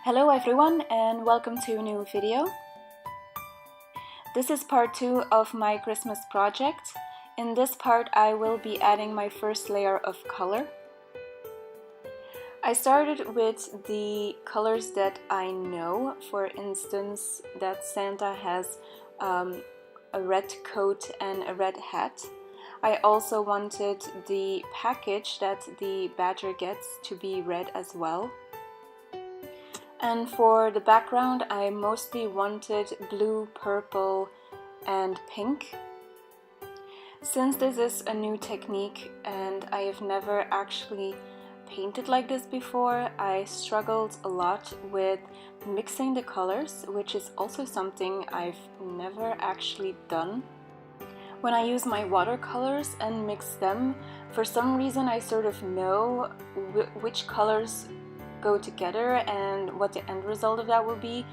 Hello everyone and welcome to a new video. This is part 2 of my Christmas project. In this part I will be adding my first layer of color. I started with the colors that I know, for instance that Santa has a red coat and a red hat. I also wanted the package that the badger gets to be red as well. And for the background I mostly wanted blue, purple and pink. Since this is a new technique and I have never actually painted like this before, I struggled a lot with mixing the colors, which is also something I've never actually done. When I use my watercolors and mix them, for some reason I sort of know which colors go together and what the end result of that will be,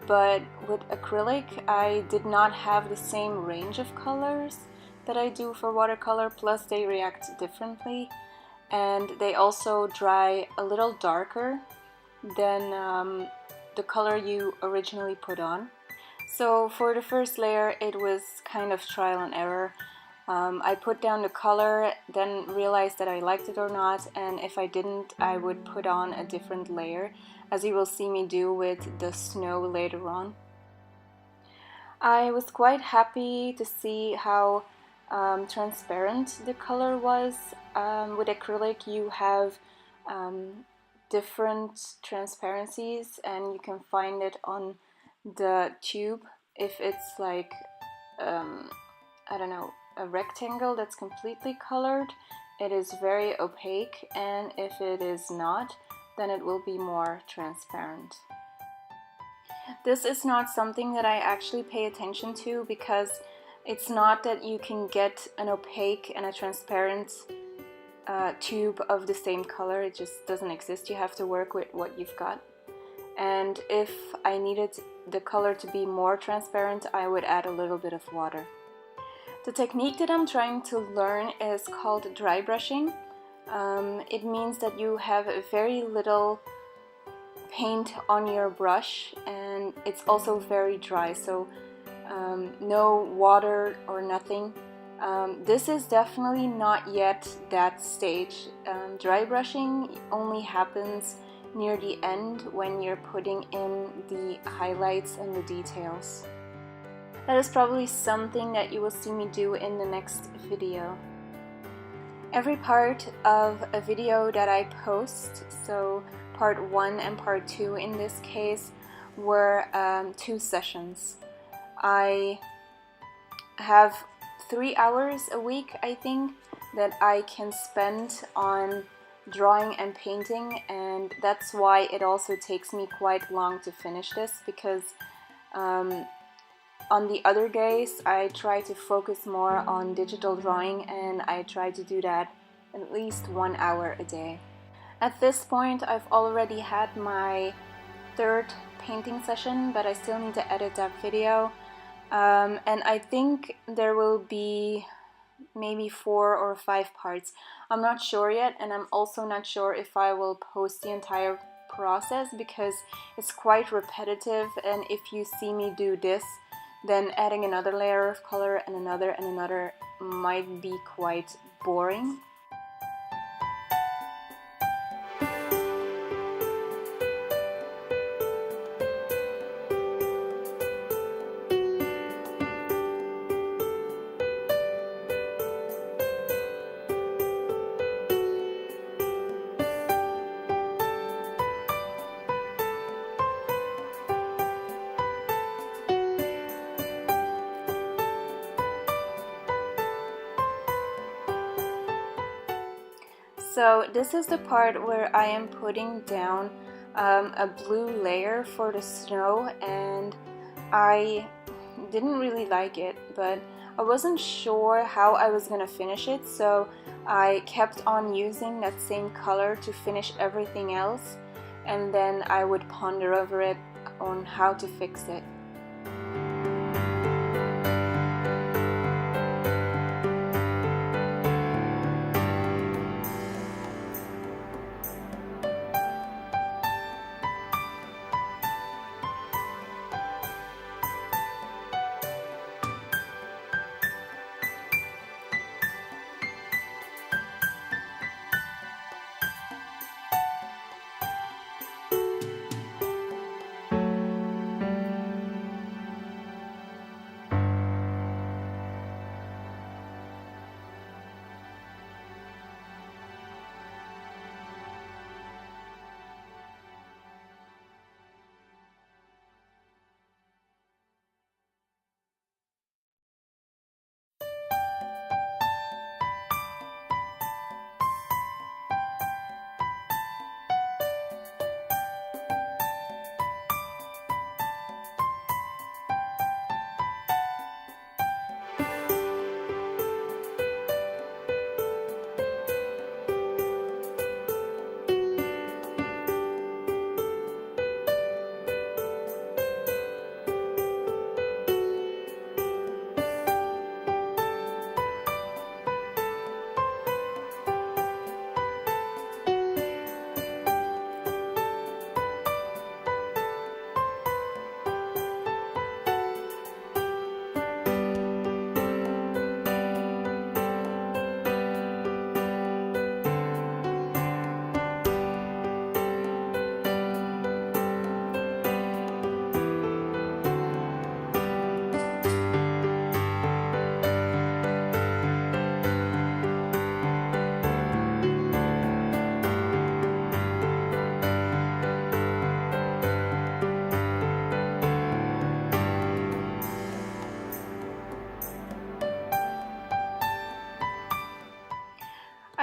but with acrylic I did not have the same range of colors that I do for watercolor, plus they react differently and they also dry a little darker than the color you originally put on. So for the first layer it was kind of trial and error. I put down the color, then realized that I liked it or not, and if I didn't I would put on a different layer, as you will see me do with the snow later on. I was quite happy to see how transparent the color was. With acrylic you have different transparencies and you can find it on the tube if it's like I don't know, a rectangle that's completely colored, it is very opaque, and if it is not, then it will be more transparent. This is not something that I actually pay attention to, because it's not that you can get an opaque and a transparent tube of the same color. It just doesn't exist. You have to work with what you've got. And if I needed the color to be more transparent, I would add a little bit of water. The technique that I'm trying to learn is called dry brushing. It means that you have very little paint on your brush and it's also very dry, so no water or nothing. This is definitely not yet that stage. Dry brushing only happens near the end when you're putting in the highlights and the details. That is probably something that you will see me do in the next video. Every part of a video that I post, so part 1 and part 2 in this case, were 2 sessions. I have 3 hours a week, I think, that I can spend on drawing and painting, and that's why it also takes me quite long to finish this, because on the other days I try to focus more on digital drawing and I try to do that at least 1 hour a day. At this point I've already had my 3rd painting session, but I still need to edit that video, and I think there will be maybe 4 or 5 parts. I'm not sure yet, and I'm also not sure if I will post the entire process because it's quite repetitive, and if you see me do this, then adding another layer of color and another might be quite boring. So this is the part where I am putting down a blue layer for the snow, and I didn't really like it, but I wasn't sure how I was gonna finish it, so I kept on using that same color to finish everything else, and then I would ponder over it on how to fix it.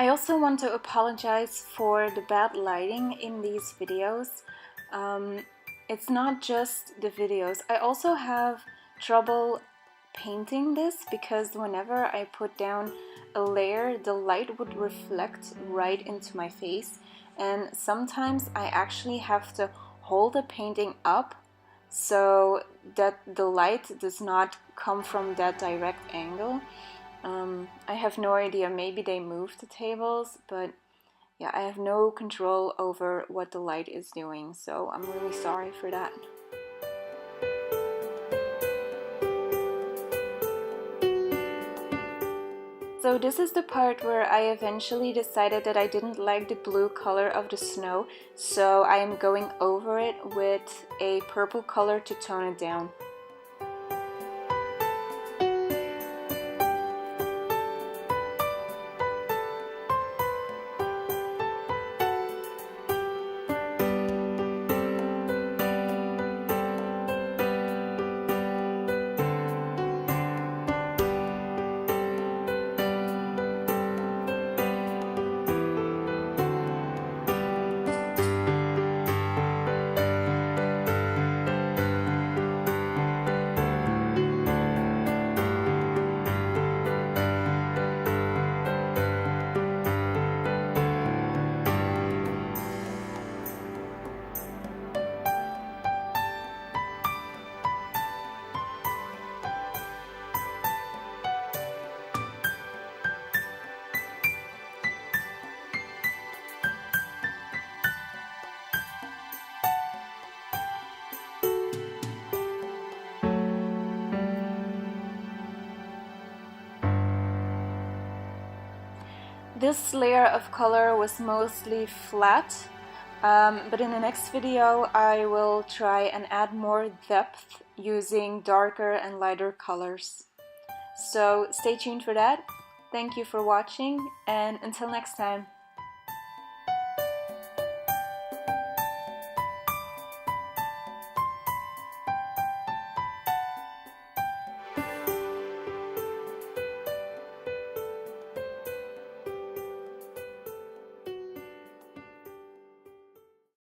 I also want to apologize for the bad lighting in these videos. It's not just the videos. I also have trouble painting this because whenever I put down a layer, the light would reflect right into my face, and sometimes I actually have to hold the painting up so that the light does not come from that direct angle. I have no idea, maybe they moved the tables, but yeah, I have no control over what the light is doing, so I'm really sorry for that. So this is the part where I eventually decided that I didn't like the blue color of the snow, so I am going over it with a purple color to tone it down. This layer of color was mostly flat, but in the next video I will try and add more depth using darker and lighter colors. So stay tuned for that. Thank you for watching, and until next time.